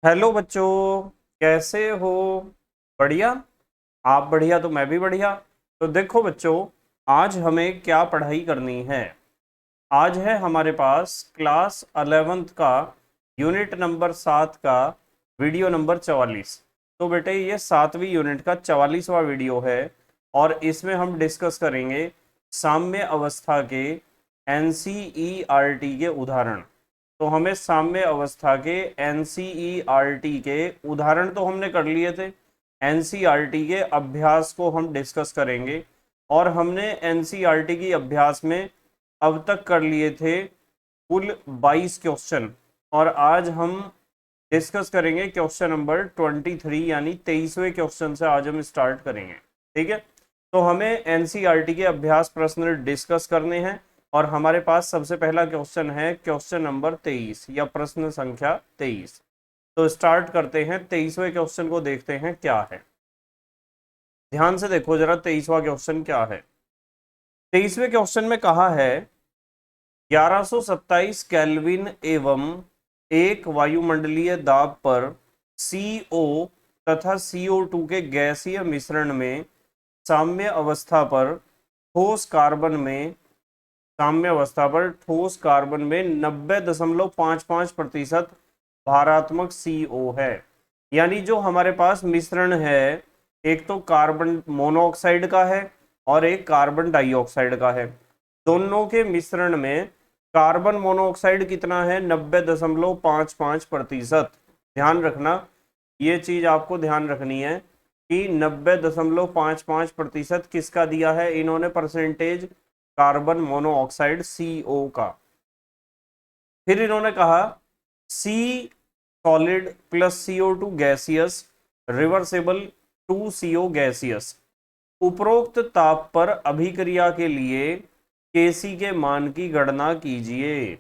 Hello बच्चों, कैसे हो? बढ़िया। आप बढ़िया तो मैं भी बढ़िया। तो देखो बच्चों, आज हमें क्या पढ़ाई करनी है। आज है हमारे पास क्लास 11th का यूनिट नंबर 7 का वीडियो नंबर 44। तो बेटे ये 7वीं यूनिट का 44वां वीडियो है और इसमें हम डिस्कस करेंगे साम्य अवस्था के NCERT के उदाहरण। तो हमें साम्य अवस्था के NCERT के उदाहरण तो हमने कर लिए थे। NCERT के अभ्यास को हम डिस्कस करेंगे और हमने NCERT की अभ्यास में अब तक कर लिए थे कुल 22 क्वेश्चन। और आज हम डिस्कस करेंगे क्वेश्चन नंबर 23 यानी 23वें क्वेश्चन से आज हम स्टार्ट करेंगे। ठीक है, तो हमें NCERT के अभ्यास प्रश्न डिस्कस करने हैं और हमारे पास सबसे पहला क्वेश्चन है क्वेश्चन नंबर 23 या प्रश्न संख्या 23। तो स्टार्ट करते हैं, 23वें क्वेश्चन को देखते हैं क्या है। ध्यान से देखो जरा 23वां क्वेश्चन क्या है। 23वें क्वेश्चन में कहा है 1127 केल्विन एवं एक वायुमंडलीय दाब पर CO तथा CO2 के गैसीय मिश्रण में साम्य अवस्था पर ठोस कार्बन में 90.55% भारात्मक CO है। यानी जो हमारे पास मिश्रण है, एक तो कार्बन मोनोऑक्साइड का है और एक कार्बन डाइऑक्साइड का है। दोनों के मिश्रण में कार्बन मोनोऑक्साइड कितना है? 90.55%। ध्यान रखना, ये चीज आपको ध्यान रखनी है कि 90.55% किसका दिया है इन्होंने परसेंटेज? कार्बन मोनोऑक्साइड CO का। फिर इन्होंने कहा C solid plus CO2 gaseous reversible 2CO gaseous. उपरोक्त ताप पर अभिक्रिया के लिए Kc के मान की गणना कीजिए।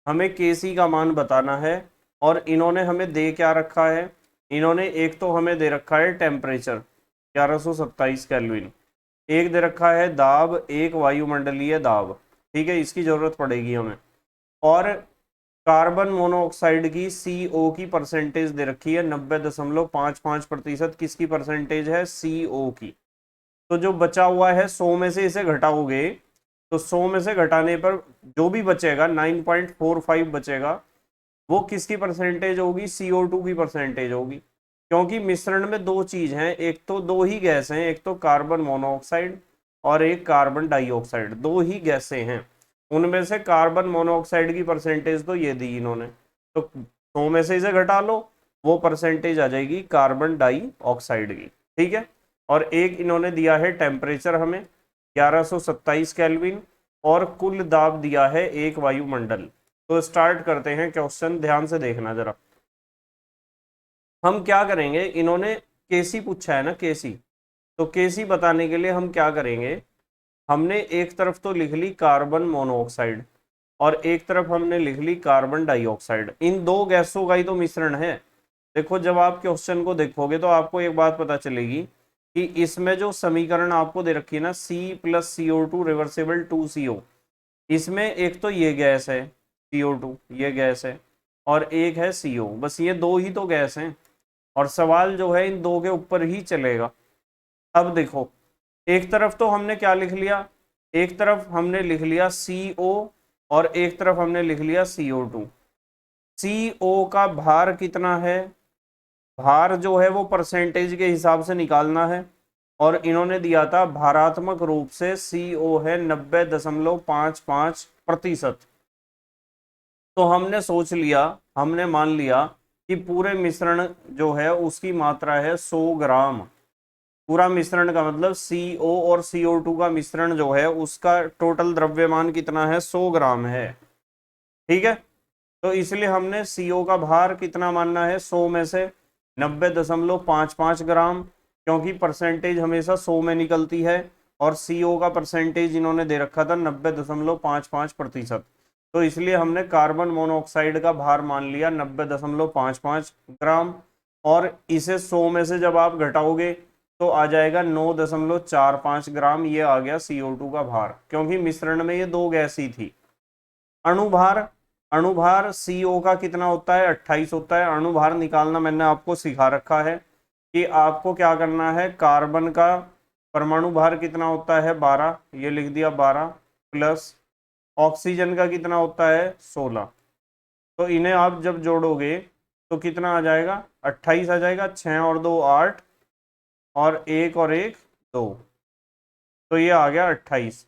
हमें Kc का मान बताना है और इन्होंने हमें दे क्या रखा है? इन्होंने एक तो हमें दे रखा है टेम्परेचर 1127 केल्विन, एक दे रखा है दाब, एक वायुमंडलीय दाब। ठीक है, इसकी जरूरत पड़ेगी हमें। और कार्बन मोनोऑक्साइड की CO की परसेंटेज दे रखी है 90.55%। किसकी परसेंटेज है? CO की। तो जो बचा हुआ है 100 में से इसे घटाओगे तो 100 में से घटाने पर जो भी बचेगा 9.45 बचेगा, वो किसकी परसेंटेज होगी? CO2 की परसेंटेज होगी। क्योंकि मिश्रण में दो चीज हैं, एक तो दो ही गैस हैं, एक तो कार्बन मोनोऑक्साइड और एक कार्बन डाइऑक्साइड, दो ही गैसें हैं। उनमें से कार्बन मोनोऑक्साइड की परसेंटेज तो ये दी इन्होंने, तो 100 में से इसे घटा लो, वो परसेंटेज आ जाएगी कार्बन डाइऑक्साइड की। ठीक है, और एक इन्होंने दिया है टेम्परेचर हमें 1127 केल्विन और कुल दाब दिया है एक वायुमंडल। तो स्टार्ट करते हैं क्वेश्चन, ध्यान से देखना जरा। हम क्या करेंगे, इन्होंने केसी पूछा है ना, केसी। तो केसी बताने के लिए हम क्या करेंगे, हमने एक तरफ तो लिख ली कार्बन मोनोऑक्साइड और एक तरफ हमने लिख ली कार्बन डाइऑक्साइड। इन दो गैसों का ही तो मिश्रण है। देखो जब आप क्वेश्चन को देखोगे तो आपको एक बात पता चलेगी कि इसमें जो समीकरण आपको दे रखी है ना, C plus CO2 reversible 2CO, इसमें एक तो ये गैस है CO2, ये गैस है, और एक है CO। बस ये दो ही तो गैस हैं और सवाल जो है इन दो के ऊपर ही चलेगा। अब देखो, एक तरफ तो हमने क्या लिख लिया, एक तरफ हमने लिख लिया CO और एक तरफ हमने लिख लिया CO2। CO का भार कितना है? भार जो है वो परसेंटेज के हिसाब से निकालना है और इन्होंने दिया था भारात्मक रूप से CO है 90.55%। तो हमने सोच लिया, हमने मान लिया कि पूरे मिश्रण जो है उसकी मात्रा है 100 ग्राम। पूरा मिश्रण का मतलब CO और CO2 का मिश्रण जो है उसका टोटल द्रव्यमान कितना है? 100 ग्राम है। ठीक है, तो इसलिए हमने CO का भार कितना मानना है? 100 में से 90.55 ग्राम, क्योंकि परसेंटेज हमेशा 100 में निकलती है और CO का परसेंटेज इन्होंने दे रखा था 90.55%। तो इसलिए हमने कार्बन मोनोऑक्साइड का भार मान लिया 90.55 ग्राम और इसे 100 में से जब आप घटाओगे तो आ जाएगा 9.45 ग्राम। ये आ गया CO2 का भार, क्योंकि मिश्रण में ये दो गैस ही थी। अणुभार अणुभार CO का कितना होता है, 28 होता है। अणुभार निकालना मैंने आपको सिखा रखा है कि आपको क्या करना है, कार्बन का परमाणु भार कितना होता है 12, ये लिख दिया 12, प्लस ऑक्सीजन का कितना होता है 16। तो इन्हें आप जब जोड़ोगे तो कितना आ जाएगा, 28 आ जाएगा, 6 और 2 8, और 1 और 1 2, तो ये आ गया 28।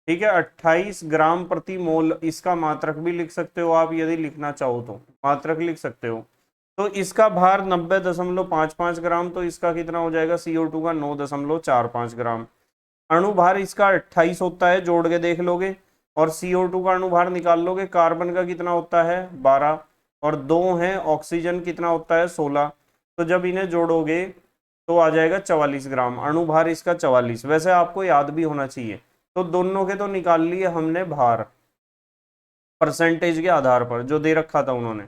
ठीक है, 28 ग्राम प्रति मोल। इसका मात्रक भी लिख सकते हो आप, यदि लिखना चाहो तो मात्रक लिख सकते हो। तो इसका भार 90.55 ग्राम, तो इसका कितना हो जाएगा CO2 का 9.45 ग्राम। अणुभार इसका 28 होता है, जोड़ के देख लोगे, और CO2 का अणुभार निकाल लोगे। कार्बन का कितना होता है 12, और 2 है ऑक्सीजन कितना होता है 16। तो जब इन्हें जोड़ोगे तो आ जाएगा 44 ग्राम। अणुभार इसका 44। वैसे आपको याद भी होना चाहिए। तो दोनों के तो निकाल लिए हमने भार परसेंटेज के आधार पर जो दे रखा था उन्होंने,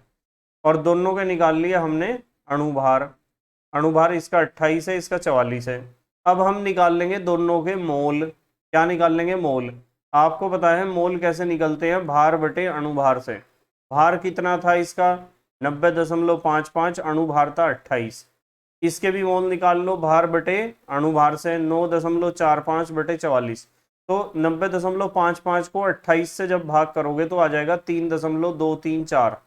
और दोनों के निकाल लिए हमने अणुभार। अणुभार इसका 28 है, इसका 44 है। अब हम निकाल लेंगे दोनों के मोल। क्या निकाल लेंगे, मोल। आपको पता है मोल कैसे निकलते हैं, भार बटे अणुभार से। भार कितना था इसका 90.55, अणुभार था 28। इसके भी मोल निकाल लो, भार बटे अणुभार से 9.45 बटे 44। तो 90.55 को 28 से जब भाग करोगे तो आ जाएगा 3.234,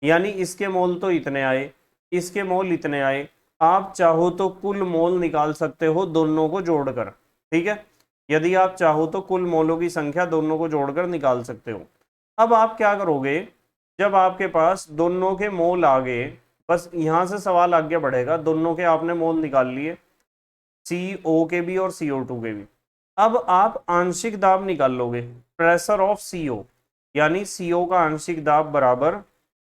यानी इसके मोल तो इतने आए, इसके मोल इतने आए। आप चाहो तो कुल मोल निकाल सकते हो दोनों को जोड़कर। ठीक है, यदि आप चाहो तो कुल मोलों की संख्या दोनों को जोड़कर निकाल सकते हो। अब आप क्या करोगे, जब आपके पास दोनों के मोल आ गए, बस यहां से सवाल आगे बढ़ेगा। दोनों के आपने मोल निकाल लिए, CO के भी और CO2 के भी। अब आप आंशिक दाब निकाल लोगे, प्रेशर ऑफ CO, यानी CO का आंशिक दाब बराबर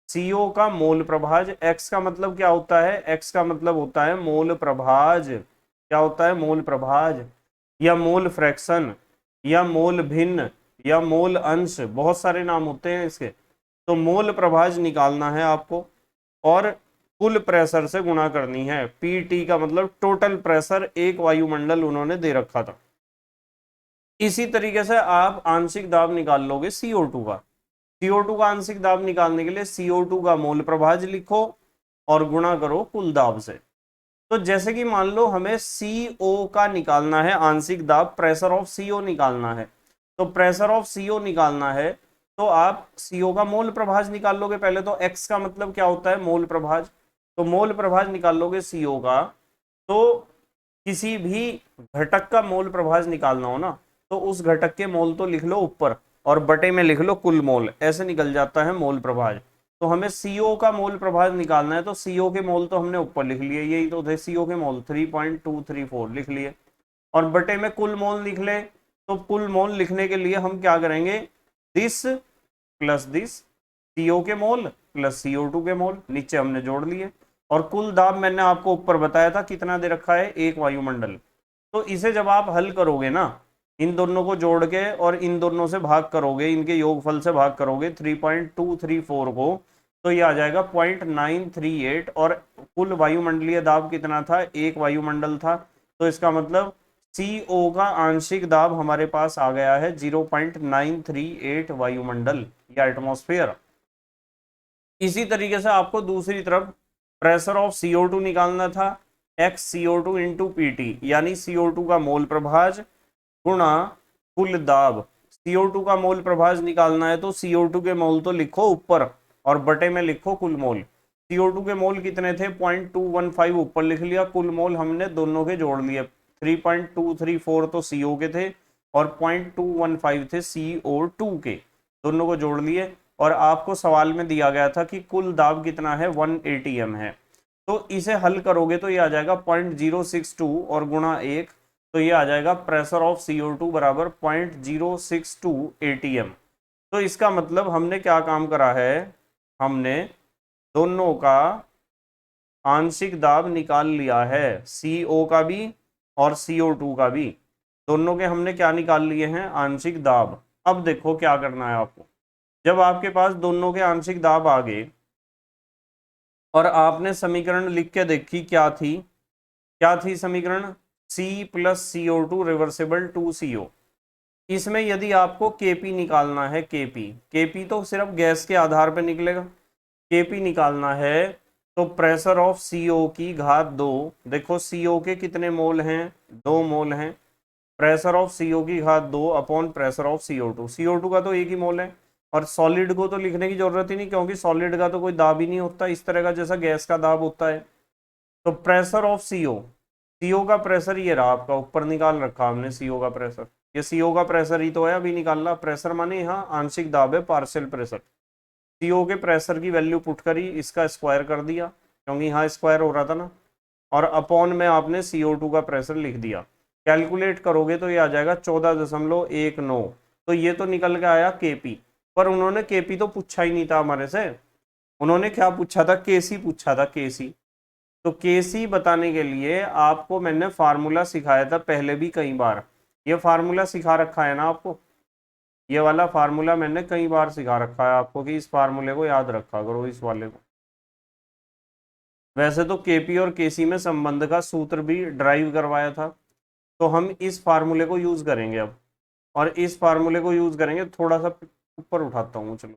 CO का मोल प्रभाज। X का मतलब क्या होता है, X का मतलब होता है मोल प्रभाज। क्या होता है, मोल प्रभाज, या मोल फ्रैक्शन, या मोल भिन्न, या मोल अंश, बहुत सारे नाम होते हैं इसके। तो मोल प्रभाज निकालना है आपको, और कुल प्रेशर से गुणा करनी है। PT का मतलब टोटल प्रेशर एक वायुमंडल उन्होंने दे रखा था। इसी तरीके से आप आंशिक दाब निकाल लोगे CO2 का। CO2 का आंशिक दाब निकालने के लिए CO2 का मोल प्रभाज लिखो और गुणा करो कुल दाब से। तो जैसे कि मान लो हमें CO का निकालना है आंशिक दाब, प्रेशर ऑफ CO निकालना है। तो प्रेशर ऑफ CO निकालना है तो आप CO का मोल प्रभाज निकाल लोगे पहले। तो X का मतलब क्या होता है, मोल प्रभाज। तो मोल प्रभाज निकाल लोगे CO का। तो किसी भी घटक का मोल प्रभाज निकालना हो ना, तो उस घटक के मोल तो लिख लो ऊपर, और बटे में लिख लो कुल मोल, ऐसे निकल जाता है मोल प्रभाज। तो हमें CO का मोल प्रभाज निकालना है, तो CO के मोल तो हमने ऊपर लिख लिए, यही तो थे CO के मोल 3.234 लिख लिए, और बटे में कुल मोल लिख ले। तो कुल मोल लिखने के लिए हम क्या करेंगे, दिस प्लस दिस, CO के मोल प्लस CO2 के मोल, नीचे हमने जोड़ लिए। और कुल दाब मैंने आपको ऊपर बताया था कितना दे रखा है, एक वायुमंडल। तो इसे जब आप हल करोगे ना, इन दोनों को जोड़ के और इन दोनों से भाग करोगे, इनके योगफल से भाग करोगे 3.234 को, तो ये आ जाएगा 0.938। और कुल वायुमंडलीय दाब कितना था, एक वायुमंडल था। तो इसका मतलब CO का आंशिक दाब हमारे पास आ गया है 0.938 वायुमंडल या एटमॉस्फेयर। इसी तरीके से आपको दूसरी तरफ प्रेशर ऑफ CO2 निकालना था, XCO2 इंटू PT, यानी CO2 का मोल प्रभाज गुणा कुल दाब। CO2 का मोल प्रभाज निकालना है तो CO2 के मोल तो लिखो ऊपर और बटे में लिखो कुल मोल। CO2 के मोल कितने थे 0.215, ऊपर लिख लिया। कुल मोल हमने दोनों के जोड़ लिए, 3.234 तो CO के थे और 0.215 थे CO2 के, दोनों को जोड़ लिए। और आपको सवाल में दिया गया था कि कुल दाब कितना है 1 ATM है। तो इसे हल करोगे तो ये आ जाएगा 0.062 और गुणा 1, तो ये आ जाएगा प्रेशर ऑफ CO2 बराबर 0.062 ATM। तो इसका मतलब हमने क्या काम करा है, हमने दोनों का आंशिक दाब निकाल लिया है, CO का भी और CO2 का भी, दोनों के हमने क्या निकाल लिए हैं, आंशिक दाब। अब देखो क्या करना है आपको, जब आपके पास दोनों के आंशिक दाब आ गए और आपने समीकरण लिख के देखी, क्या थी समीकरण, C plus CO2 reversible 2CO। इसमें यदि आपको केपी निकालना है, केपी तो सिर्फ गैस के आधार पर निकलेगा। केपी निकालना है तो प्रेशर ऑफ सीओ की घात 2, देखो सीओ के कितने मोल हैं, 2 मोल हैं, प्रेशर ऑफ सीओ की घात 2 upon pressure of CO2। CO2 का तो एक ही मोल है, और सॉलिड को तो लिखने की जरूरत ही नहीं, क्योंकि सॉलिड का तो कोई दाब ही नहीं होता इस तरह का जैसा गैस का दाब होता है। तो प्रेशर ऑफ सीओ का प्रेशर ये रहा आपका, ऊपर निकाल रखा हमने सीओ का प्रेशर, ये सीओ का प्रेशर ही तो है अभी निकालना। प्रेशर माने यहाँ आंशिक दाब है, पार्शियल प्रेशर। सीओ के प्रेशर की वैल्यू पुट करी, इसका स्क्वायर कर दिया क्योंकि यहाँ स्क्वायर हो रहा था ना, और अपॉन में आपने CO2 का प्रेशर लिख दिया। कैलकुलेट करोगे तो ये आ जाएगा 14.19। तो ये तो निकल के आया केपी, पर उन्होंने केपी तो पूछा ही नहीं था हमारे से, उन्होंने क्या पूछा था, केसी पूछा था, केसी। तो केसी बताने के लिए आपको मैंने फार्मूला सिखाया था पहले भी कई बार, ये फार्मूला सिखा रखा है ना आपको, ये वाला फार्मूला मैंने कई बार सिखा रखा है आपको कि इस फार्मूले को याद रखा करो, इस वाले को। वैसे तो केपी और केसी में संबंध का सूत्र भी ड्राइव करवाया था, तो हम इस फार्मूले को यूज करेंगे अब, और इस फार्मूले को यूज करेंगे। थोड़ा सा ऊपर उठाता हूँ, चलो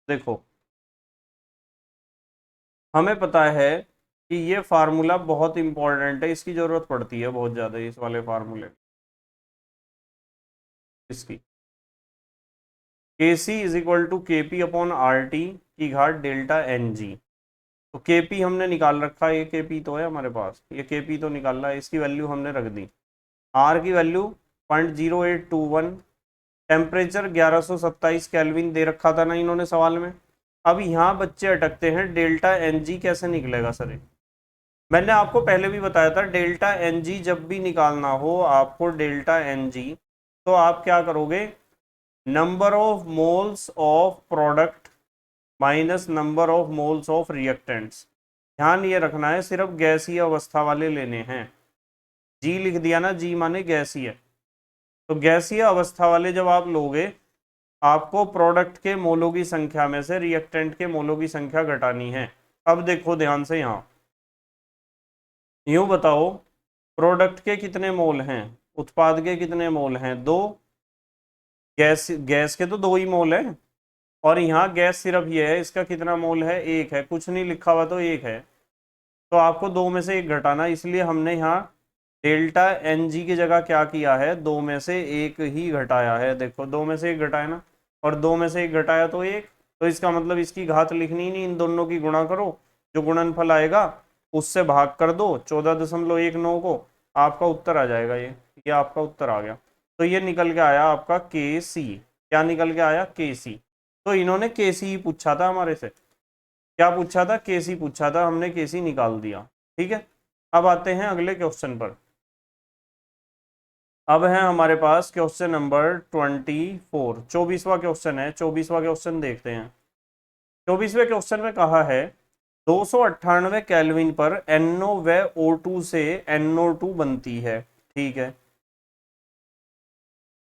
देखो, हमें पता है कि ये फार्मूला बहुत इंपॉर्टेंट है, इसकी जरूरत पड़ती है बहुत ज्यादा इस वाले फार्मूले इसकी। के सी इज इक्वल टू के पी अपॉन आर टी की घात डेल्टा एन जी। तो के पी हमने निकाल रखा है, ये के पी तो है हमारे पास, ये के पी तो निकाल रहा है, इसकी वैल्यू हमने रख दी। आर की वैल्यू 0.0821, टेम्परेचर 1127 केल्विन दे रखा था ना इन्होंने सवाल में। अब यहाँ बच्चे अटकते हैं, डेल्टा एन जी कैसे निकलेगा सर। मैंने आपको पहले भी बताया था, डेल्टा एन जी जब भी निकालना हो आपको, डेल्टा एन जी, तो आप क्या करोगे, number of moles of product minus number of moles of reactants. ध्यान ये रखना है, सिर्फ गैसीय अवस्था वाले लेने हैं। जी लिख दिया ना, जी माने गैसीय। तो गैसीय अवस्था वाले जब आप लोगे, आपको प्रोडक्ट के मोलों की संख्या में से रिएक्टेंट के मोलों की संख्या घटानी है। अब देखो ध्यान से, यहां यूं बताओ, प्रोडक्ट के कितने मोल हैं, उत्पाद के कितने मोल हैं, 2, गैस गैस के तो 2 ही मोल हैं, और यहाँ गैस सिर्फ ये है, इसका कितना मोल है, 1 है, कुछ नहीं लिखा हुआ तो 1 है। तो आपको 2 में से 1 घटाना, इसलिए हमने यहाँ डेल्टा एन जी की जगह क्या किया है, 2 में से 1 ही घटाया है। देखो 2 में से 1 घटाया ना, और 2 में से 1 घटाया तो 1, तो इसका मतलब इसकी घात लिखनी ही नहीं, इन दोनों की गुणा करो, जो गुणनफल आएगा उससे भाग कर दो 14.19 को, आपका उत्तर आ जाएगा। ये आपका उत्तर आ गया। तो ये निकल के आया आपका के सी। क्या निकल के आया, के सी। तो इन्होंने के सी ही पूछा था हमारे से, क्या पूछा था, के सी पूछा था, हमने के सी निकाल दिया। ठीक है, अब आते हैं अगले क्वेश्चन पर। अब है हमारे पास क्वेश्चन नंबर 24, 24वां क्वेश्चन है। 24वां क्वेश्चन देखते हैं। 24वें क्वेश्चन में कहा है 298 केल्विन पर NO व O2 से NO2 बनती है। ठीक है,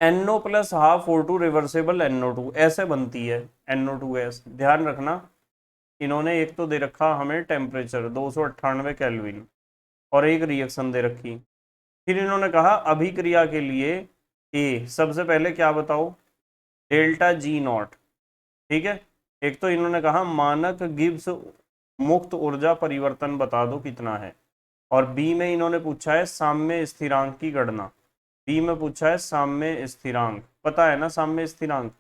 NO plus half O2 reversible NO2 ऐसे बनती है NO2 गैस। ध्यान रखना, इन्होंने एक तो दे रखा हमें टेम्परेचर 298 केल्विन, और एक रिएक्शन दे रखी। फिर इन्होंने कहा अभिक्रिया के लिए ए, सबसे पहले क्या बताओ, डेल्टा जी नॉट। ठीक है, एक तो इन्होंने कहा मानक गिब्स मुक्त ऊर्जा परिवर्तन बता दो कितना है, और बी में इन्होंने पूछा है साम्य स्थिरांक की गणना। बी में पूछा है साम्य स्थिरांक, पता है ना साम्य स्थिरांक,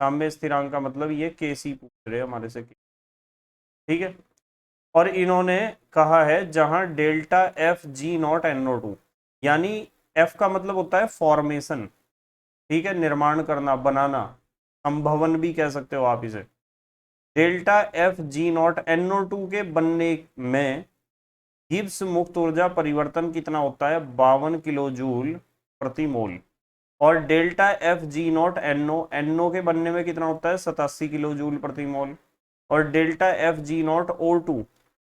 साम्य स्थिरांक का मतलब ये केसी पूछ रहे हमारे से। ठीक है, और इन्होंने कहा है जहां delta F G not NO2, यानी एफ का मतलब होता है फॉर्मेशन, ठीक है, निर्माण करना, बनाना, संभवन भी कह सकते हो आप इसे। Delta F G not NO2 के बनने में गिब्स मुक्त ऊर्जा परिवर्तन कितना होता है, 52 किलो जूल प्रति मोल। और delta F G not NO के बनने में कितना होता है, 87 किलो जूल प्रति मोल। और delta F G not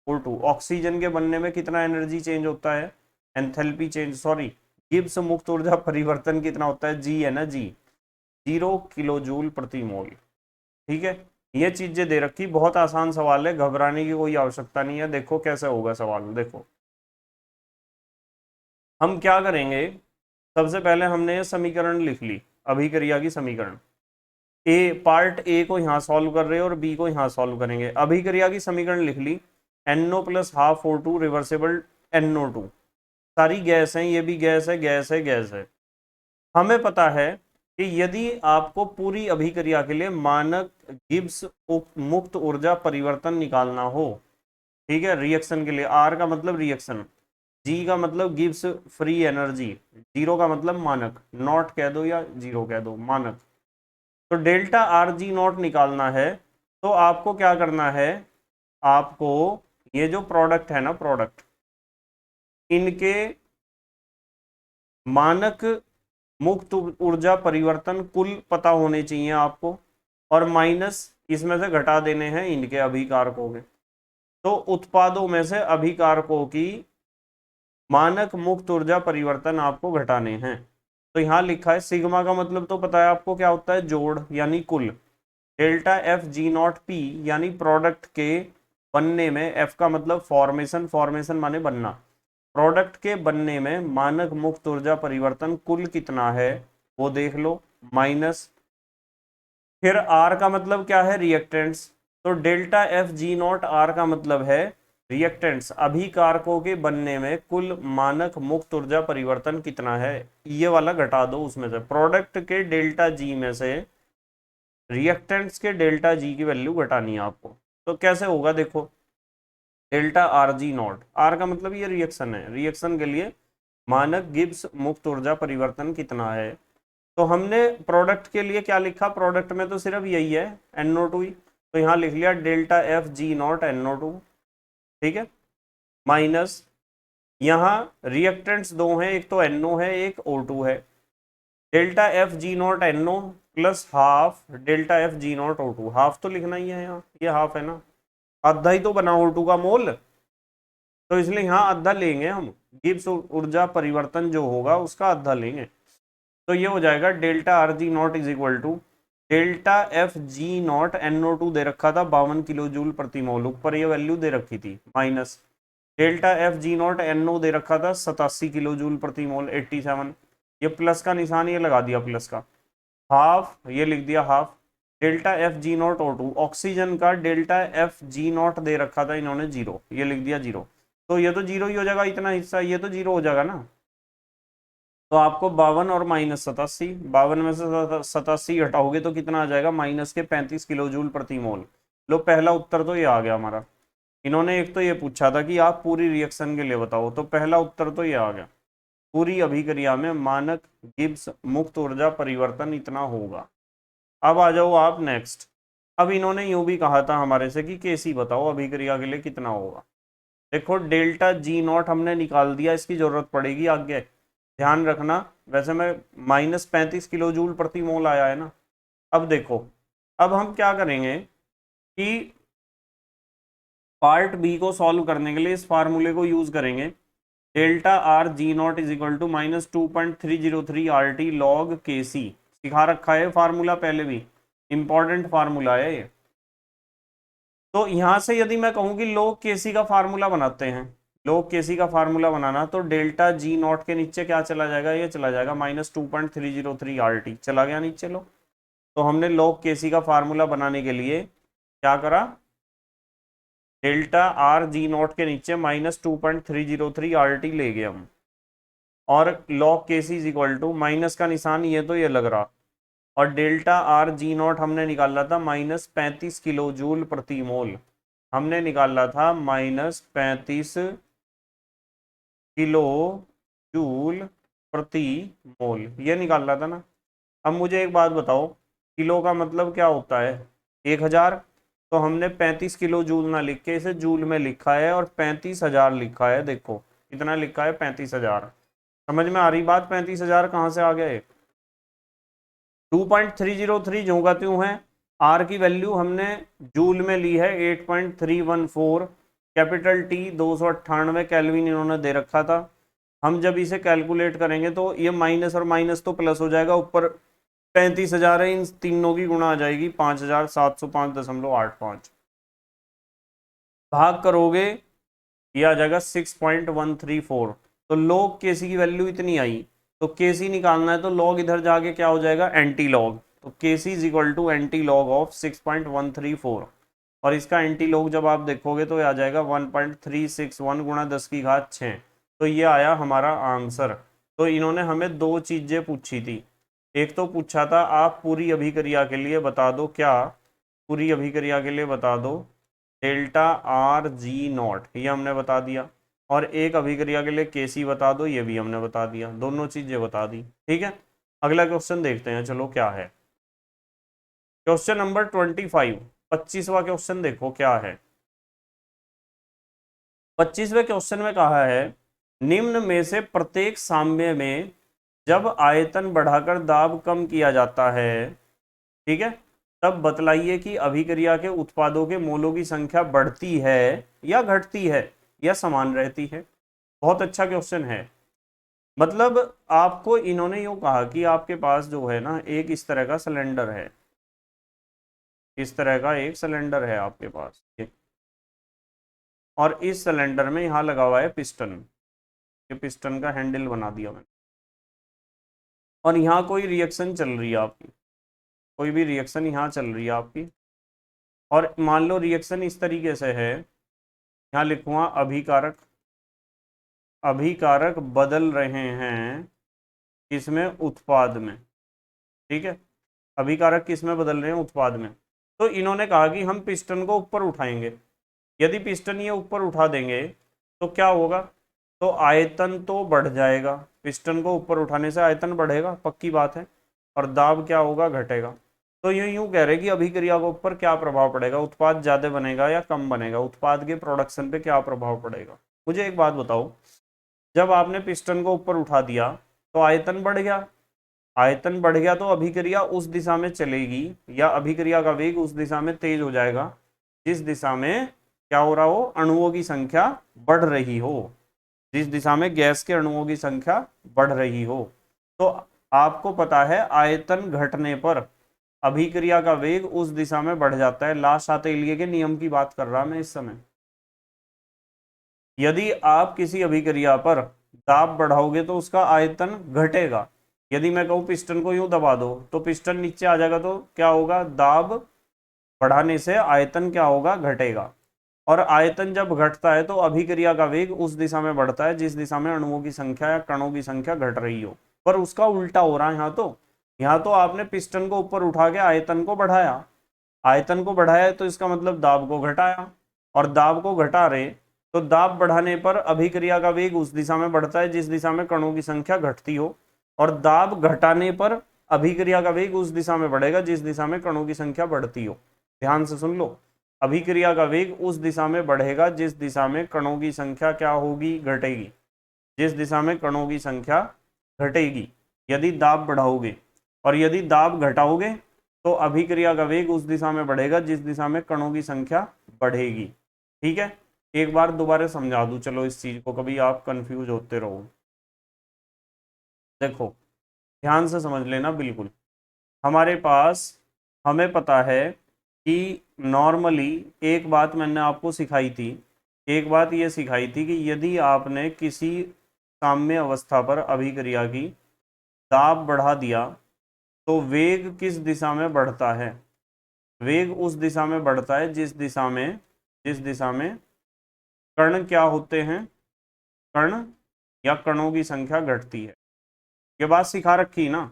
O2 oxygen के बनने में कितना एनर्जी चेंज होता है, एंथैल्पी चेंज, सॉरी, गिब्स मुक्त ऊर्जा परिवर्तन कितना होता है, जी है ना, जी, 0 किलो जूल प्रति मोल। ठीक है, ये चीजें दे रखी, बहुत आसान सवाल है, घबराने की कोई आवश्यकता नहीं है। देखो कैसे होगा सवाल, देखो हम क्या करेंगे, सबसे पहले हमने ये समीकरण लिख ली, अभिक्रिया की समीकरण। पार्ट ए को यहाँ सॉल्व कर रहे हैं और बी को यहाँ सॉल्व करेंगे। अभिक्रिया की समीकरण लिख ली, NO plus half O2 reversible NO2। सारी गैस है, ये भी गैस है, गैस है, गैस है। हमें पता है कि यदि आपको पूरी अभिक्रिया के लिए मानक गिब्स मुक्त ऊर्जा परिवर्तन निकालना हो, ठीक है, रिएक्शन के लिए, R का मतलब रिएक्शन, G का मतलब गिब्स फ्री एनर्जी, 0 का मतलब मानक, नॉट कह दो या 0 कह दो, मानक। तो डेल्टा RG0 निकालना है, तो आपको क्या करना है, आपको ये जो प्रोडक्ट है ना, प्रोडक्ट, इनके मानक मुक्त ऊर्जा परिवर्तन कुल पता होने चाहिए आपको, और माइनस इसमें से घटा देने हैं इनके अभिकारकों के। तो उत्पादों में से अभिकारकों की मानक मुक्त ऊर्जा परिवर्तन आपको घटाने हैं। तो यहां लिखा है सिग्मा का मतलब तो पता है आपको क्या होता है, जोड़ यानी कुल। डेल्टा FG0P यानी प्रोडक्ट के बनने में, F का मतलब फॉर्मेशन, फॉर्मेशन माने बनना, प्रोडक्ट के बनने में मानक मुक्त ऊर्जा परिवर्तन कुल कितना है वो देख लो, माइनस, फिर R का मतलब क्या है, रिएक्टेंट्स। तो डेल्टा FG0 R का मतलब है रिएक्टेंट्स, अभिकारकों के बनने में कुल मानक मुक्त ऊर्जा परिवर्तन कितना है, ये वाला घटा दो उसमें से, प्रोडक्ट के डेल्टा G में से रिएक्टेंट्स के डेल्टा G की वैल्यू घटानी है आपको। तो कैसे होगा देखो, डेल्टा RG0, R का मतलब ये रिएक्शन है, रिएक्शन के लिए मानक गिब्स मुक्त ऊर्जा परिवर्तन कितना है। तो हमने प्रोडक्ट के लिए क्या लिखा, प्रोडक्ट में तो सिर्फ यही है, NO2 ही, तो यहाँ लिख लिया डेल्टा FG0 NO2, ठीक है, माइनस, यहाँ रिएक्टेंट्स दो हैं, एक तो NO है, एक O2 है, delta FG0 NO plus half delta FG0 O2, half तो लिखना ही है यहाँ, ये हाफ है ना, आधा ही तो बना O2 का मोल, तो इसलिए यहाँ आधा लेंगे हम, गिब्स ऊर्जा परिवर्तन जो होगा उसका आधा लेंगे। तो ये हो जाएगा delta RG0 is equal to delta FG0 NO2 दे रखा था 52 किलो जूल प्रति मोल, ऊपर ये वैल्यू दे रखी थी, माइनस डेल्टा FG0 NO दे रखा था 87 किलो जूल प्रति मोल, 87, ये प्लस का निशान ये लगा दिया प्लस का, हाफ ये लिख दिया half, delta FG0 O2 oxygen का डेल्टा FG0 दे रखा था इन्होंने 0, ये लिख दिया 0, तो ये तो 0 ही हो जाएगा, इतना हिस्सा ये तो 0 हो जाएगा ना। तो आपको 52 और माइनस 87, 52 में से 87 हटाओगे तो कितना आ जाएगा, माइनस के 35 किलो जूल प्रति मोल। लो पहला उत्तर तो ये आ गया हमारा। इन्होंने एक तो ये पूछा था कि आप पूरी रिएक्शन के लिए बताओ, तो पहला उत्तर तो ये आ गया, पूरी अभिक्रिया में मानक गिब्स मुक्त ऊर्जा परिवर्तन इतना होगा। अब आ जाओ आप नेक्स्ट। अब इन्होंने यूं भी कहा था हमारे से कि केसी बताओ अभिक्रिया के लिए कितना होगा। देखो डेल्टा G0 हमने निकाल दिया, इसकी जरूरत पड़ेगी आगे, ध्यान रखना। वैसे मैं माइनस 35 किलो जूल प्रति मोल आया है ना। अब देखो, अब हम क्या करेंगे कि पार्ट बी को सॉल्व करने के लिए इस फार्मूले को यूज करेंगे, delta RG0 is equal to -2.303 RT log KC। सिखा रखा है फार्मूला पहले भी, इंपॉर्टेंट फार्मूला है ये। तो यहां से यदि मैं कहूं कि log KC का फार्मूला बनाते हैं, log KC का फार्मूला बनाना, तो डेल्टा G0 के नीचे क्या चला जाएगा, ये चला जाएगा -2.303 RT, चला गया नीचे लो। तो हमने log KC का फार्मूला बनाने के लिए क्या करा, डेल्टा RG0 के नीचे -2.303 RT ले गए हम, और log KC is equal to, minus का निशान ये तो ये लग रहा, और डेल्टा RG0 हमने निकाला था -35 किलो जूल प्रति मोल, हमने निकाला था -35 किलो जूल प्रति मोल, ये निकाल रहा था ना। अब मुझे एक बात बताओ, किलो का मतलब क्या होता है, 1000, तो हमने 35 किलो जूल ना लिख के इसे जूल में लिखा है, और 35,000 लिखा है, देखो कितना लिखा है, 35,000। समझ में आ रही बात, 35,000 कहाँ से आ गए, 2.303 जो का त्यों है, आर की वैल्यू हमने जूल में ली है 8.314, कैपिटल टी 298 केल्विन इन्होंने दे रखा था। हम जब इसे कैलकुलेट करेंगे तो ये माइनस और माइनस तो प्लस हो जाएगा, ऊपर 35,000 है, इन तीनों की गुणा आ जाएगी 5,705.85, भाग करोगे ये आ जाएगा 6.134, तो log Kc की वैल्यू इतनी आई, तो Kc निकालना है तो log इधर जाके क्या हो जाएगा, एंटी लॉग। तो Kc is equal to anti log of 6.134, और इसका एंटी लॉग जब आप देखोगे तो आ जाएगा 1.361 गुणा 10 की घात 6। तो ये आया हमारा आंसर। तो इन्होंने हमें दो चीजें पूछी थी, एक तो पूछा था आप पूरी अभिक्रिया के लिए बता दो, क्या पूरी अभिक्रिया के लिए बता दो डेल्टा आर जी नॉट, ये हमने बता दिया, और एक अभिक्रिया के लिए केसी बता दो, ये भी हमने बता दिया, दोनों चीजें बता दी। ठीक है, अगला क्वेश्चन देखते हैं, चलो क्या है। क्वेश्चन नंबर 25, 25वां क्वेश्चन देखो क्या है। 25वें क्वेश्चन में कहा है निम्न में से प्रत्येक साम्य में जब आयतन बढ़ाकर दाब कम किया जाता है, ठीक है, तब बतलाइए कि अभिक्रिया के उत्पादों के मोलों की संख्या बढ़ती है या घटती है या समान रहती है। बहुत अच्छा क्वेश्चन है। मतलब आपको इन्होंने यूं कहा कि आपके पास जो है ना एक इस तरह का सिलेंडर है, इस तरह का एक सिलेंडर है आपके पास, और इस सिलेंडर में यहाँ लगा हुआ है पिस्टन, ये पिस्टन का हैंडल बना दिया मैंने, और यहाँ कोई रिएक्शन चल रही है आपकी, कोई भी रिएक्शन यहाँ चल रही है आपकी, और मान लो रिएक्शन इस तरीके से है, यहाँ लिखूंगा अभिकारक, अभिकारक बदल रहे हैं इसमें उत्पाद में, ठीक है, अभिकारक किस में बदल रहे हैं, उत्पाद में। तो इन्होंने कहा कि हम पिस्टन को ऊपर उठाएंगे, यदि पिस्टन ये ऊपर उठा देंगे तो क्या होगा, तो आयतन तो बढ़ जाएगा, पिस्टन को ऊपर उठाने से आयतन बढ़ेगा, पक्की बात है, और दाब क्या होगा, घटेगा। तो यूं कह रहे कि अभिक्रिया के ऊपर क्या प्रभाव पड़ेगा, उत्पाद ज्यादा बनेगा या कम बनेगा, उत्पाद के प्रोडक्शन पे क्या प्रभाव पड़ेगा। मुझे एक बात बताओ, जब आपने पिस्टन को ऊपर उठा दिया तो आयतन बढ़ गया, आयतन बढ़ गया तो अभिक्रिया उस दिशा में चलेगी, या अभिक्रिया का वेग उस दिशा में तेज हो जाएगा जिस दिशा में क्या हो रहा हो, अणुओं की संख्या बढ़ रही हो, जिस दिशा में गैस के अणुओं की संख्या बढ़ रही हो। तो आपको पता है आयतन घटने पर अभिक्रिया का वेग उस दिशा में बढ़ जाता है। लाशातेलिये के नियम की बात कर रहा मैं इस समय। यदि आप किसी अभिक्रिया पर दाब बढ़ाओगे तो उसका आयतन घटेगा। यदि मैं कहूं पिस्टन को यूं दबा दो तो पिस्टन नीचे आ जाएगा, तो क्या होगा, दाब बढ़ाने से आयतन क्या होगा, घटेगा। और आयतन जब घटता है तो अभिक्रिया का वेग उस दिशा में बढ़ता है जिस दिशा में अणुओं की संख्या या कणों की संख्या घट रही हो। पर उसका उल्टा हो रहा है यहाँ तो आपने पिस्टन को ऊपर उठा के आयतन को बढ़ाया, आयतन को बढ़ाया तो इसका मतलब दाब को घटाया, और दाब को घटा रहे तो दाब बढ़ाने पर अभिक्रिया का वेग उस दिशा में बढ़ता है जिस दिशा में कणों की संख्या घटती हो, और दाब घटाने पर अभिक्रिया का वेग उस दिशा में बढ़ेगा जिस दिशा में कणों की संख्या बढ़ती हो। ध्यान से सुन लो, अभिक्रिया का वेग उस दिशा में बढ़ेगा जिस दिशा में कणों की संख्या क्या होगी, घटेगी, जिस दिशा में कणों की संख्या घटेगी यदि दाब बढ़ाओगे, और यदि दाब घटाओगे तो अभिक्रिया का वेग उस दिशा में बढ़ेगा जिस दिशा में कणों की संख्या बढ़ेगी। ठीक है, एक बार दोबारा समझा दूं, चलो इस चीज को, कभी आप कंफ्यूज होते रहो। देखो ध्यान से समझ लेना बिल्कुल। हमारे पास, हमें पता है कि नॉर्मली एक बात मैंने आपको सिखाई थी, एक बात ये सिखाई थी कि यदि आपने किसी साम्य अवस्था पर अभिक्रिया की दाब बढ़ा दिया तो वेग किस दिशा में बढ़ता है, वेग उस दिशा में बढ़ता है जिस दिशा में कण क्या होते हैं, कण या कणों की संख्या घटती है। ये बात सिखा रखी ना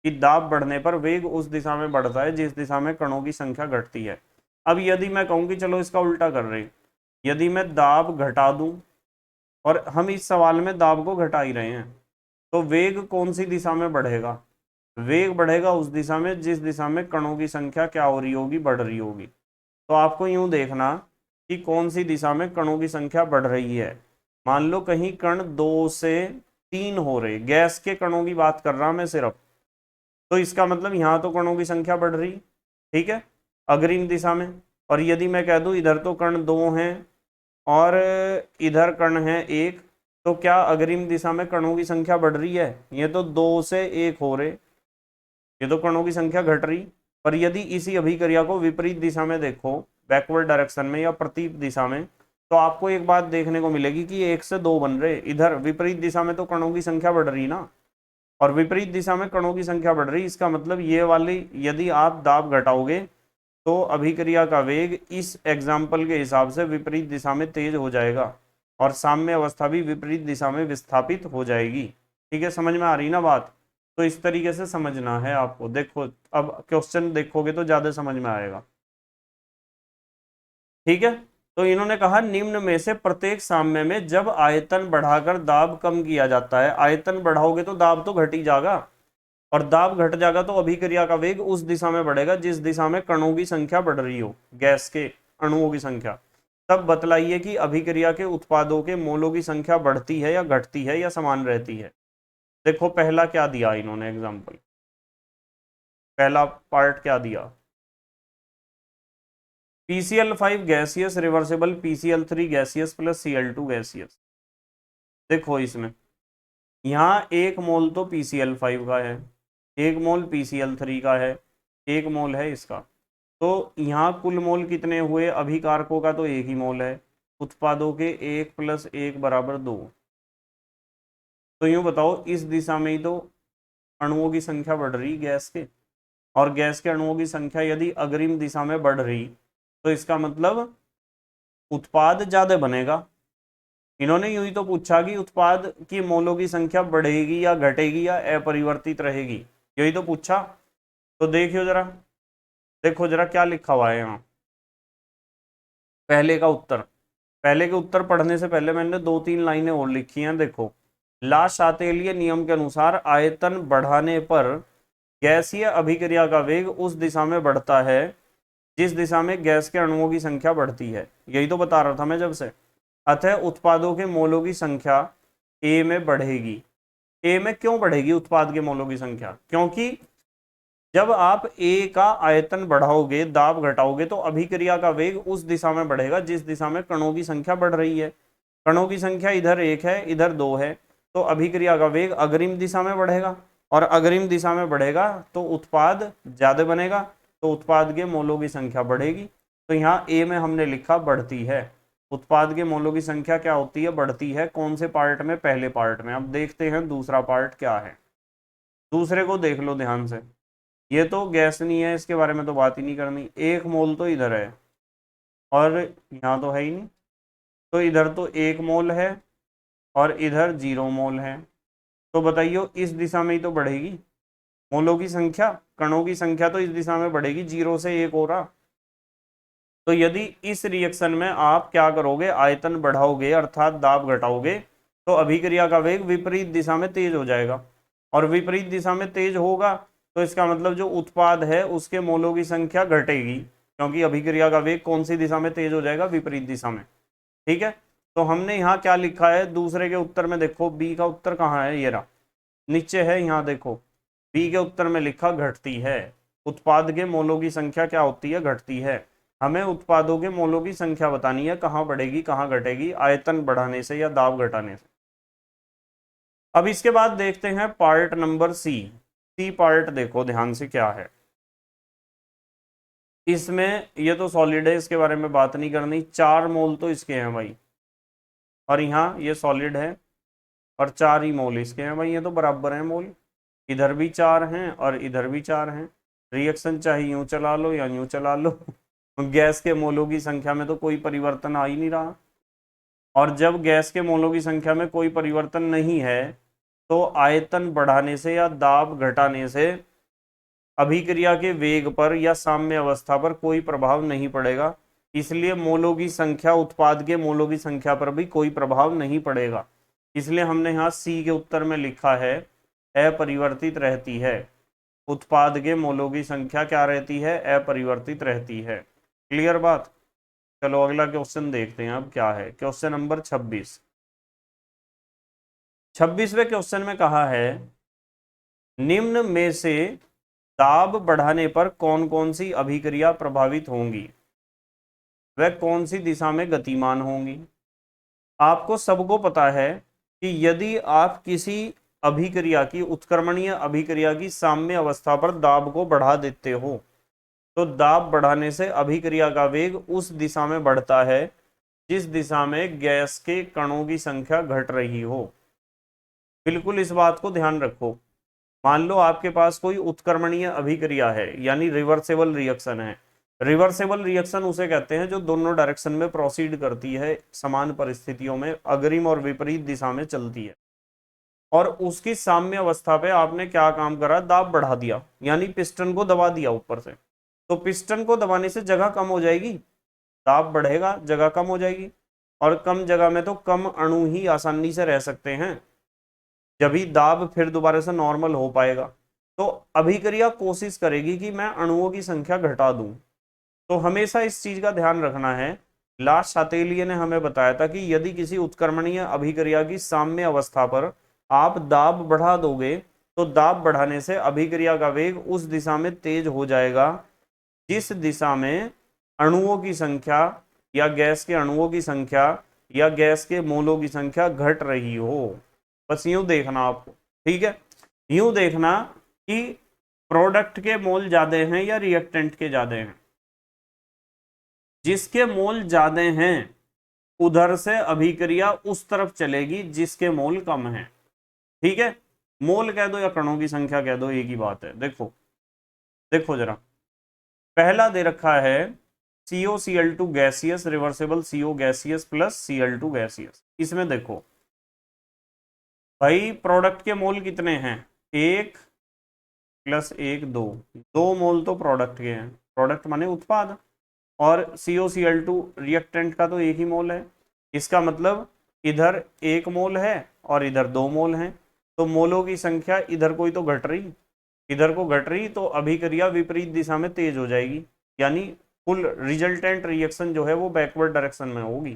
कि दाब बढ़ने पर वेग उस दिशा में बढ़ता है जिस दिशा में कणों की संख्या घटती है। अब यदि मैं कहूं कि चलो इसका उल्टा कर रहे, यदि मैं दाब घटा दूं, और हम इस सवाल में दाब को घटा ही रहे हैं, तो वेग कौन सी दिशा में बढ़ेगा, वेग बढ़ेगा उस दिशा में जिस दिशा में कणों की संख्या क्या हो रही होगी, बढ़ रही होगी। तो आपको यूं देखना कि कौन सी दिशा में कणों की संख्या बढ़ रही है। मान लो कहीं कण 2 से 3 हो रहे, गैस के कणों की बात कर रहा मैं सिर्फ, तो इसका मतलब यहाँ तो कणों की संख्या बढ़ रही, ठीक है, अग्रिम दिशा में। और यदि मैं कह दूं इधर तो कण 2 हैं और इधर कण है 1, तो क्या अग्रिम दिशा में कणों की संख्या बढ़ रही है, ये तो 2 से 1 हो रहे, ये तो कणों की संख्या घट रही। पर यदि इसी अभिक्रिया को विपरीत दिशा में देखो, बैकवर्ड डायरेक्शन में या प्रतीप दिशा में, तो आपको एक बात देखने को मिलेगी कि 1 से 2 बन रहे, इधर विपरीत दिशा में तो कणों की संख्या बढ़ रही ना, और विपरीत दिशा में कणों की संख्या बढ़ रही, इसका मतलब ये वाली यदि आप दाब घटाओगे तो अभिक्रिया का वेग इस एग्जाम्पल के हिसाब से विपरीत दिशा में तेज हो जाएगा और साम्य अवस्था भी विपरीत दिशा में विस्थापित हो जाएगी। ठीक है, समझ में आ रही ना बात? तो इस तरीके से समझना है आपको। देखो अब क्वेश्चन देखोगे तो ज्यादा समझ में आएगा। ठीक है, तो इन्होंने कहा निम्न में से प्रत्येक साम्य में जब आयतन बढ़ाकर दाब कम किया जाता है, आयतन बढ़ाओगे तो दाब तो घट ही जाएगा, और दाब घट जाएगा तो अभिक्रिया का वेग उस दिशा में बढ़ेगा जिस दिशा में कणों की संख्या बढ़ रही हो, गैस के अणुओं की संख्या। तब बतलाइए कि अभिक्रिया के उत्पादों के मोलों की संख्या बढ़ती है या घटती है या समान रहती है। देखो पहला क्या दिया इन्होंने एग्जाम्पल, पहला पार्ट क्या दिया, PCl5 gaseous reversible PCl3 gaseous plus Cl2 gaseous. देखो इसमें यहाँ 1 मोल तो PCl5 का है, 1 मोल PCl3 का है, 1 मोल है इसका, तो यहाँ कुल मोल कितने हुए, अभिकारकों का तो 1 ही मोल है, उत्पादों के 1 + 1 = 2। तो यूं बताओ इस दिशा में ही तो अणुओं की संख्या बढ़ रही गैस के, और गैस के अणुओं की संख्या यदि अग्रिम दिशा में बढ़ रही तो इसका मतलब उत्पाद ज्यादा बनेगा। इन्होंने यूं ही तो पूछा कि उत्पाद की मोलों की संख्या बढ़ेगी या घटेगी या अपरिवर्तित रहेगी, यही तो पूछा। तो देखियो जरा, देखो जरा क्या लिखा हुआ है यहाँ, पहले का उत्तर। पहले के उत्तर पढ़ने से पहले मैंने 2-3 लाइनें और लिखी हैं। देखो, ला शातेलिय नियम के अनुसार आयतन बढ़ाने पर गैसीय अभिक्रिया का वेग उस दिशा में बढ़ता है जिस दिशा में गैस के अणुओं की संख्या बढ़ती है, यही तो बता रहा था मैं जब से। अतः उत्पादों के मोलों की संख्या ए में बढ़ेगी। ए में क्यों बढ़ेगी उत्पाद के मोलों की संख्या, क्योंकि जब आप ए का आयतन बढ़ाओगे, दाब घटाओगे, तो अभिक्रिया का वेग उस दिशा में बढ़ेगा जिस दिशा में कणों की संख्या बढ़ रही है। कणों की संख्या इधर 1 है, इधर 2 है, तो अभिक्रिया का वेग अग्रिम दिशा में बढ़ेगा, और अग्रिम दिशा में बढ़ेगा तो उत्पाद ज्यादा बनेगा, तो उत्पाद के मोलों की संख्या बढ़ेगी। तो यहाँ ए में हमने लिखा बढ़ती है, उत्पाद के मोलों की संख्या क्या होती है, बढ़ती है। कौन से पार्ट में, पहले पार्ट में। अब देखते हैं दूसरा पार्ट क्या है, दूसरे को देख लो ध्यान से। ये तो गैस नहीं है, इसके बारे में तो बात ही नहीं करनी। 1 मोल तो इधर है और यहाँ तो है ही नहीं, तो इधर तो 1 मोल है और इधर 0 मोल है। तो बताइए इस दिशा में ही तो बढ़ेगी मोलों की संख्या, कणों की संख्या तो इस दिशा में बढ़ेगी, 0 से 1 हो रहा। तो यदि इस रिएक्शन में आप क्या करोगे, आयतन बढ़ाओगे अर्थात दाब घटाओगे, तो अभिक्रिया का वेग विपरीत दिशा में तेज हो जाएगा, और विपरीत दिशा में तेज होगा तो इसका मतलब जो उत्पाद है उसके मोलों की संख्या घटेगी, क्योंकि अभिक्रिया का वेग कौन सी दिशा में तेज हो जाएगा, विपरीत दिशा में। ठीक है, तो हमने यहाँ क्या लिखा है दूसरे के उत्तर में, देखो बी का उत्तर कहाँ है, ये रहा नीचे है, यहाँ देखो बी के उत्तर में लिखा घटती है। उत्पाद के मोलों की संख्या क्या होती है, घटती है। हमें उत्पादों के मोलों की संख्या बतानी है, कहाँ बढ़ेगी कहाँ घटेगी, आयतन बढ़ाने से या दाब घटाने से। अब इसके बाद देखते हैं पार्ट नंबर सी पार्ट देखो ध्यान से क्या है इसमें। ये तो सॉलिड है, इसके बारे में बात नहीं करनी। 4 मोल तो इसके हैं भाई, और यहाँ ये सॉलिड है और 4 ही मोल इसके हैं भाई, ये तो बराबर है मोल। इधर भी 4 हैं और इधर भी 4 हैं। रिएक्शन चाहे यूं चला लो या यूं चला लो, गैस के मोलों की संख्या में तो कोई परिवर्तन आ ही नहीं रहा, और जब गैस के मोलों की संख्या में कोई परिवर्तन नहीं है तो आयतन बढ़ाने से या दाब घटाने से अभिक्रिया के वेग पर या साम्य अवस्था पर कोई प्रभाव नहीं पड़ेगा, इसलिए मोलों की संख्या, उत्पाद के मोलों की संख्या पर भी कोई प्रभाव नहीं पड़ेगा। इसलिए हमने यहाँ सी के उत्तर में लिखा है अपरिवर्तित रहती है, उत्पाद के मोलों की संख्या क्या रहती है, अपरिवर्तित रहती है। क्लियर बात? चलो अगला क्वेश्चन देखते हैं अब क्या है, क्वेश्चन नंबर 26। 26वें क्वेश्चन में कहा है निम्न में से दाब बढ़ाने पर कौन कौन सी अभिक्रिया प्रभावित होंगी, वह कौन सी दिशा में गतिमान होंगी। आपको सबको पता है कि यदि आप किसी अभिक्रिया की, उत्क्रमणीय अभिक्रिया की साम्य अवस्था पर दाब को बढ़ा देते हो तो दाब बढ़ाने से अभिक्रिया का वेग उस दिशा में बढ़ता है जिस दिशा में गैस के कणों की संख्या घट रही हो। बिल्कुल इस बात को ध्यान रखो। मान लो आपके पास कोई उत्क्रमणीय अभिक्रिया है, यानी रिवर्सेबल रिएक्शन है। रिवर्सेबल रिएक्शन उसे कहते हैं जो दोनों डायरेक्शन में प्रोसीड करती है, समान परिस्थितियों में अग्रिम और विपरीत दिशा में चलती है। और उसकी साम्य अवस्था पे आपने क्या काम करा, दाब बढ़ा दिया, यानी पिस्टन को दबा दिया ऊपर से। तो पिस्टन को दबाने से जगह कम हो जाएगी, दाब बढ़ेगा, जगह कम हो जाएगी। और कम जगह में तो कम अणु ही आसानी से रह सकते हैं, जब ही दाब फिर दोबारा से नॉर्मल हो पाएगा। तो अभिक्रिया कोशिश करेगी कि मैं अणुओं की संख्या घटा दूं। तो हमेशा इस चीज का ध्यान रखना है। लास्ट शातेलिए ने हमें बताया था कि यदि किसी उत्क्रमणीय अभिक्रिया की साम्य अवस्था पर आप दाब बढ़ा दोगे, तो दाब बढ़ाने से अभिक्रिया का वेग उस दिशा में तेज हो जाएगा जिस दिशा में अणुओं की संख्या या गैस के अणुओं की संख्या या गैस के मोलों की संख्या घट रही हो। बस यूं देखना आपको, ठीक है। यूं देखना कि प्रोडक्ट के मोल ज्यादा हैं या रिएक्टेंट के ज्यादा हैं। जिसके मोल ज्यादा हैं उधर से अभिक्रिया उस तरफ चलेगी जिसके मोल कम हैं, ठीक है। मोल कह दो या कणों की संख्या कह दो, एक ही बात है। देखो देखो जरा, पहला दे रखा है COCl2 gaseous reversible CO gaseous plus Cl2 gaseous. इसमें देखो भाई प्रोडक्ट के मोल कितने हैं, 1 प्लस 1 2, 2 मोल तो प्रोडक्ट के हैं, प्रोडक्ट माने उत्पाद। और COCl2 रिएक्टेंट का तो एक ही मोल है। इसका मतलब इधर 1 मोल है और इधर 2 मोल हैं। तो मोलों की संख्या इधर कोई तो घट रही, इधर को घट रही, तो अभिक्रिया विपरीत दिशा में तेज हो जाएगी, यानी कुल रिजल्टेंट रिएक्शन जो है वो बैकवर्ड डायरेक्शन में होगी।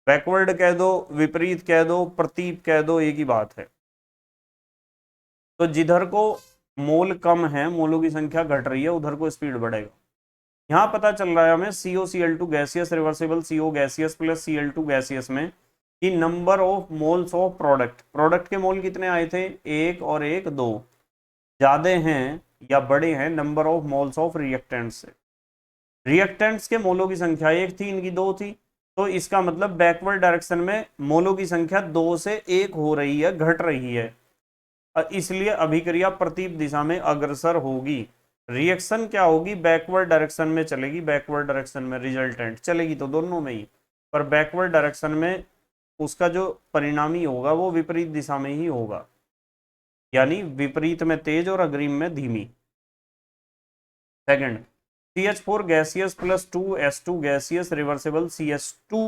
बैकवर्ड कह दो, विपरीत कह दो, प्रतीप कह दो, एक ही बात है। तो जिधर को मोल कम है, मोलों की संख्या घट रही है, उधर को स्पीड बढ़ेगा। यहां पता चल रहा है हमें COCl2 gaseous reversible CO gaseous plus Cl2 gaseous में कि number of moles of product के मोल कितने आए थे, 1 और 1 2, ज्यादा हैं या बड़े हैं number of moles of reactants से। रिएक्टेंट्स के मोलों की संख्या 1 थी, इनकी 2 थी। तो इसका मतलब बैकवर्ड डायरेक्शन में मोलों की संख्या 2 से 1 हो रही है, घट रही है। इसलिए अभिक्रिया प्रतीप दिशा में अग्रसर होगी। रिएक्शन क्या होगी, बैकवर्ड डायरेक्शन में चलेगी, बैकवर्ड डायरेक्शन में रिजल्टेंट चलेगी तो दोनों में ही, पर बैकवर्ड डायरेक्शन में उसका जो परिणामी होगा वो विपरीत दिशा में ही होगा, यानी विपरीत में तेज और अग्रिम में धीमी। Second, CH4 gaseous plus 2H2 gaseous reversible CH2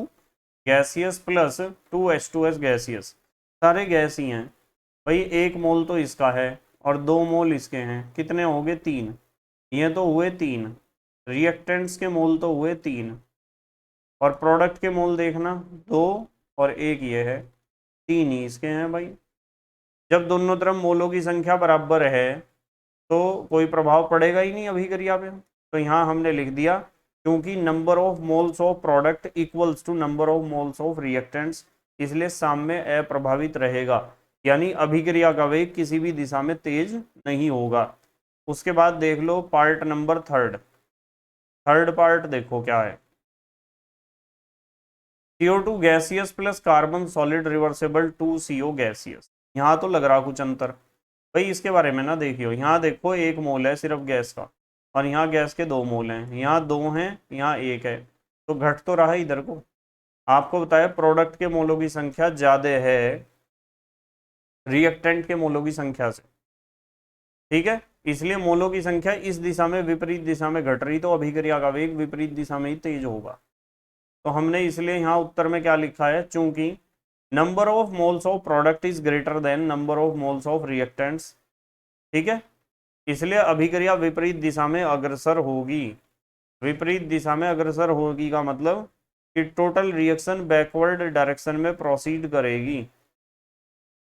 gaseous plus 2H2S gaseous. सारे गैस ही हैं भाई, 1 मोल तो इसका है और 2 मोल इसके हैं, कितने हो गए 3, ये तो हुए 3। रिएक्टेंट्स के मोल तो हुए 3 और प्रोडक्ट के मोल देखना 2 और 1 ये है, 3 ही इसके हैं भाई। जब दोनों तरफ मोलों की संख्या बराबर है तो कोई प्रभाव पड़ेगा ही नहीं अभिक्रिया पे। तो यहाँ हमने लिख दिया क्योंकि number of moles of product equals to number of moles of reactants, इसलिए साम्य अप्रभावित रहेगा, यानी अभिक्रिया का वेग किसी भी दिशा में तेज नहीं होगा। उसके बाद देख लो पार्ट नंबर थर्ड पार्ट देखो क्या है। CO2 gaseous plus carbon solid reversible 2CO gaseous. यहाँ तो लग रहा कुछ अंतर भाई, इसके बारे में ना देखियो। यहाँ देखो 1 मोल है सिर्फ गैस का और यहाँ गैस के 2 मोल हैं, यहाँ 2 हैं, यहाँ 1 है, तो घट तो रहा है इधर को। आपको बताया प्रोडक्ट के मोलों की संख्या ज्यादा है रिएक्टेंट के मोलों की संख्या से, ठीक है। इसलिए मोलों की संख्या इस दिशा में विपरीत दिशा में घट रही, तो अभिक्रिया का वेग विपरीत दिशा में ही तेज होगा। तो हमने इसलिए यहाँ उत्तर में क्या लिखा है, चूंकि number of moles of product is greater than number of moles of reactants, ठीक है, इसलिए अभिक्रिया विपरीत दिशा में अग्रसर होगी। विपरीत दिशा में अग्रसर होगी का मतलब कि टोटल रिएक्शन बैकवर्ड डायरेक्शन में प्रोसीड करेगी,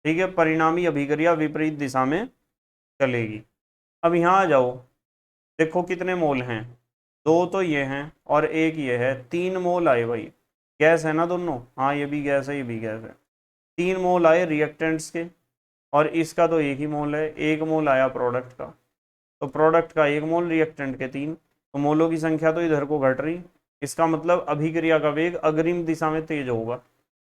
ठीक है, परिणामी अभिक्रिया विपरीत दिशा में चलेगी। अब यहाँ आ जाओ, देखो कितने मोल हैं, 2 तो ये हैं और 1 ये है, 3 मोल आए भाई, गैस है ना दोनों, हाँ ये भी गैस है ये भी गैस है, 3 मोल आए रिएक्टेंट्स के और इसका तो 1 ही मोल है, 1 मोल आया प्रोडक्ट का, तो प्रोडक्ट का 1 मोल रिएक्टेंट के 3, तो मोलों की संख्या तो इधर को घट रही, इसका मतलब अभिक्रिया का वेग अग्रिम दिशा में तेज होगा।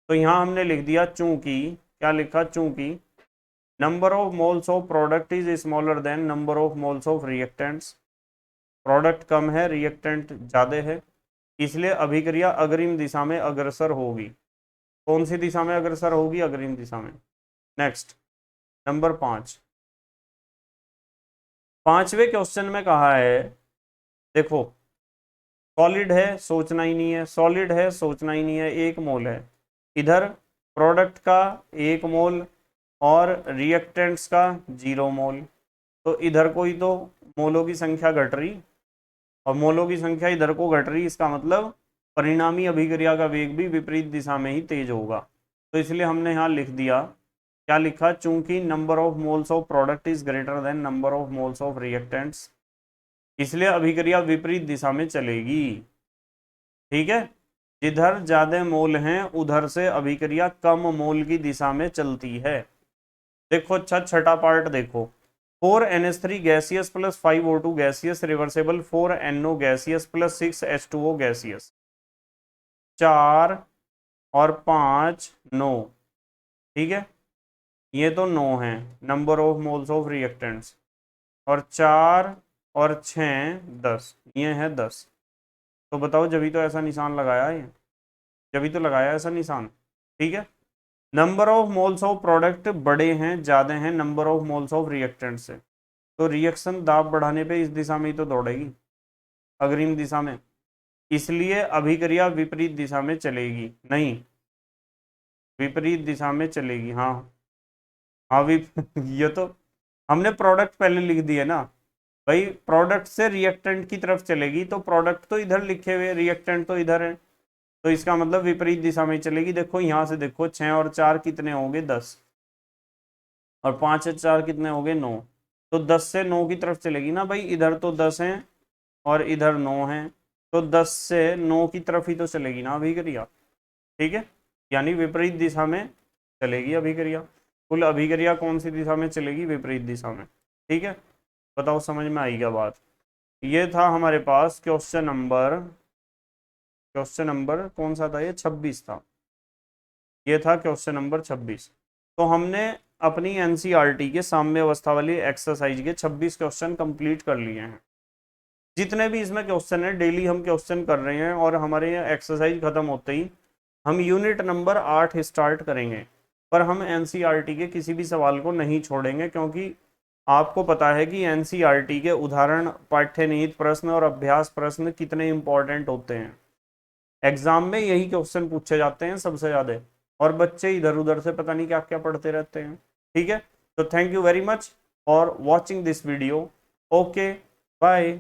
तो यहाँ हमने लिख दिया चूंकि, क्या लिखा, चूंकि number of moles of product is smaller than number of moles of reactants, product कम है रिएक्टेंट ज्यादा है, इसलिए अभिक्रिया अग्रिम दिशा में अग्रसर होगी। कौन सी दिशा में अग्रसर होगी, अग्रिम दिशा में। नेक्स्ट नंबर 5, पांचवें क्वेश्चन में कहा है, देखो सॉलिड है सोचना ही नहीं है, सॉलिड है सोचना ही नहीं है, 1 मोल है, इधर प्रोडक्ट का 1 मोल और रिएक्टेंट्स का 0 मोल, तो इधर कोई तो मोलों की संख्या घट रही और मोलों की संख्या इधर को घट रही, इसका मतलब परिणामी अभिक्रिया का वेग भी विपरीत दिशा में ही तेज होगा। तो इसलिए हमने यहाँ लिख दिया, क्या लिखा, चूंकि number of moles of product is greater than number of moles of reactants, इसलिए अभिक्रिया विपरीत दिशा में चलेगी। ठीक है, जिधर ज्यादा मोल हैं उधर से अभिक्रिया कम मोल की दिशा में चलती है। देखो अच्छा, छठा पार्ट देखो, 4NH3 gaseous plus 5O2 gaseous reversible 4NO gaseous plus 6H2O gaseous, 4 और 5 9, ठीक है, ये तो 9 है number of moles of reactants, और 4 और 6 10, ये है 10। तो बताओ, जभी तो ऐसा निशान लगाया है, जभी तो लगाया ऐसा निशान। ठीक है, number of moles of product बड़े हैं, ज्यादा हैं number of moles of reactant से, तो रिएक्शन दाब बढ़ाने पे इस दिशा में ही तो दौड़ेगी, अग्रिम दिशा में, इसलिए अभिक्रिया विपरीत दिशा में चलेगी, नहीं विपरीत दिशा में चलेगी। हाँ हाँ ये तो हमने प्रोडक्ट पहले लिख दिए ना भाई, प्रोडक्ट से रिएक्टेंट की तरफ चलेगी, तो प्रोडक्ट तो इधर लिखे हुए, रिएक्टेंट तो इधर है, तो इसका मतलब विपरीत दिशा में चलेगी। देखो यहाँ से देखो, 6 और 4 कितने होंगे 10, और 5 और 4 कितने होंगे 9, तो 10 से 9 की तरफ चलेगी ना भाई, इधर तो 10 है और इधर 9 है, तो 10 से 9 की तरफ ही तो चलेगी ना अभिक्रिया। ठीक है, यानी विपरीत दिशा में चलेगी अभिक्रिया। कुल अभिक्रिया कौन सी दिशा में चलेगी, विपरीत दिशा में। ठीक है, बताओ समझ में आई क्या बात। ये था हमारे पास क्वेश्चन नंबर कौन सा था, ये 26 था, ये था क्वेश्चन नंबर 26। तो हमने अपनी एनसीईआरटी के साम्य अवस्था वाली एक्सरसाइज के 26 क्वेश्चन कंप्लीट कर लिए हैं। जितने भी इसमें क्वेश्चन है डेली हम क्वेश्चन कर रहे हैं, और हमारे एक्सरसाइज खत्म होते ही हम यूनिट नंबर 8 स्टार्ट करेंगे। पर हम एनसीईआरटी के किसी भी सवाल को नहीं छोड़ेंगे, क्योंकि आपको पता है कि एनसीईआरटी के उदाहरण, पाठ्यनिहित प्रश्न और अभ्यास प्रश्न कितने इंपॉर्टेंट होते हैं। एग्जाम में यही क्वेश्चन पूछे जाते हैं सबसे ज़्यादा, और बच्चे इधर उधर से पता नहीं क्या क्या पढ़ते रहते हैं। ठीक है, तो thank you very much for watching this video. Okay, bye.